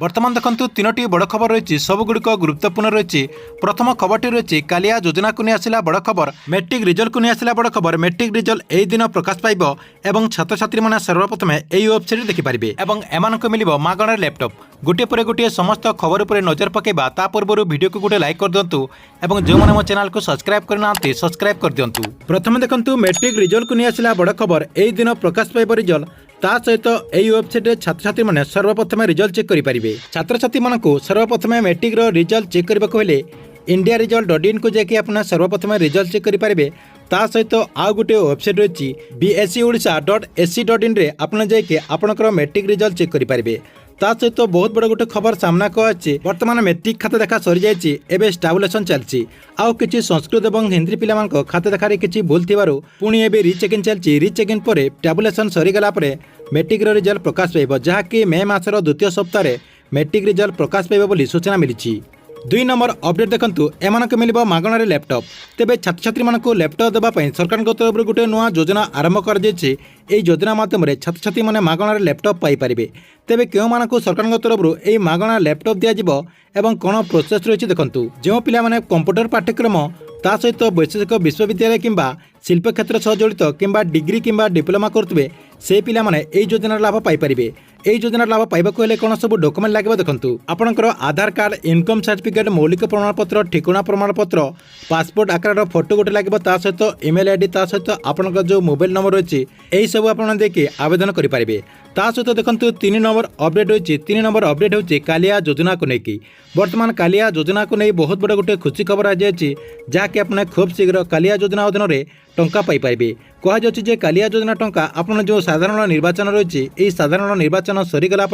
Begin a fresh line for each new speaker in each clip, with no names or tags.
बर्तमान देखंतु तीनोटी बड़ खबर रही सबुगुड़िक गुरुत्वपूर्ण रही। प्रथम खबरटी रही कालिया योजना को नहीं आसला बड़ खबर, मैट्रिक रिजल्ट को नहीं आसला बड़ खबर। मैट्रिक रिजल्ट यही दिन प्रकाश पाइब एवं छात्र छात्री मैंने सर्वप्रथम यही वेबसाइट देखिपारे और एमानक मिलिब मागणार लैपटॉप। गोटे पर गोटे समस्त खबर पर नजर पकेबा ता पूर्व वीडियो को गोटे लाइक कर दिंतु और जो मैंने मो चैनल को सब्सक्राइब करना सब्सक्राइब कर दिंतु। प्रथम देखंतु मैट्रिक रिजल्ट को नहीं आसला बड़ खबर, यही दिन प्रकाश पाइब रिजल्ट। ता सहित यही वेबसाइट छात्र छात्री मैंने सर्वप्रथम रिजल्ट चेक करेंगे। छात्र छात्री मानक सर्वप्रथम मैट्रिक रिजल्ट चेक करने को हेले india.result.in को जाकि अपना सर्वप्रथम रिजल्ट चेक करेंगे। ता सहित आउ गोटे वेबसाइट रही bscodisha.ac.in रे आपन जाकि आपनकर मैट्रिक रिजल्ट चेक करेंगे। ता सहित बहुत बड़ गोटे खबर सामना को अच्छी। वर्तमान मैट्रिक खाता देखा सरी जाइए, एवं स्टाबुलेसन चलती। आउ किसी संस्कृत और हिंदी पिला खाता देखार किसी भूल थी पुणी एवं रिचेकिंग चलती। रिचेकिंग पर टैबुलेसन सरीगला मैट्रिक रिजल्ट प्रकाश पाइब, जहाँकि मे मासर द्वितीय सप्ताह मैट्रिक रिजल्ट प्रकाश पाइब सूचना मिली। 2 नंबर अपडेट देखंतु एमानक मिलिब मागणार लैपटॉप। तेबे छात्र छात्री मानक लैपटॉप देवाई सरकार तरफ गोटे नुआ योजना आरंभ कर योजना माध्यम छात्र छात्री मैंने मागणार लैपटॉप पाइपारे। तेबे क्यों मानक सरकार तरफ यह मागणार लैपटॉप दिज्व एवं कौन प्रोसेस रही देखंतु। जो पिला माने कंप्यूटर पाठ्यक्रम ता सहित वैश्विक विश्वविद्यालय किंबा शिल्प क्षेत्र सह जड़ित किंबा डिग्री किंबा डिप्लोमा करुवे से पिला माने एई योजनार लाभ पाइपारे। एई योजनार लाभ पाइबाकु हेले कौन सब डॉक्यूमेंट लागिब देखंतु। आपनकर आधार कार्ड, इनकम सर्टिफिकेट, मौलिक प्रमाणपत्र, ठिकाना प्रमाणपत्र, पासपोर्ट आकार फोटो गोटे लागिब, ता सहित ईमेल आईडी, ता सहित आपनकर जो मोबाइल नंबर रही यही सब आपन देखि आवेदन करेंगे। ता सहित देखंतु 3 नंबर अपडेट रही। 3 नंबर अपडेट होची कालिया योजना को लेकिन। वर्तमान कालिया योजना को नहीं बहुत बड़ गोटे खुशी खबर आ जाए, जहाँकि आपने खूब शीघ्र कालिया योजना अधीन में टंका पाइपारे। कहुच्छे कालिया योजना टंका आपन जो साधारण निर्वाचन रही यही साधारण निर्वाचन सरीगला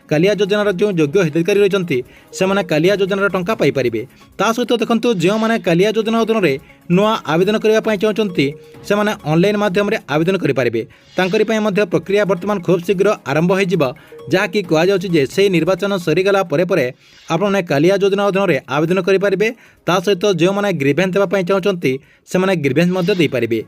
कालिया योजनार जो योग्य हितकारी रही से कालिया योजनार टंका पाइपारे। ता सहित देखंतु जो मैंने कालिया योजना अधीन में नुआ आवेदन करने चाहते से ऑनलाइन माध्यम आवेदन करेंगे। प्रक्रिया वर्तमान खूब शीघ्र आरंभ हो, जहाँकि कहुच्छे से निर्वाचन सरीगला आपने कालिया योजना अधीन में आवेदन करेंगे। ता सहित जो मैंने ग्रीवेंस देवाई चाहते से ग्रीवेंस देपारे।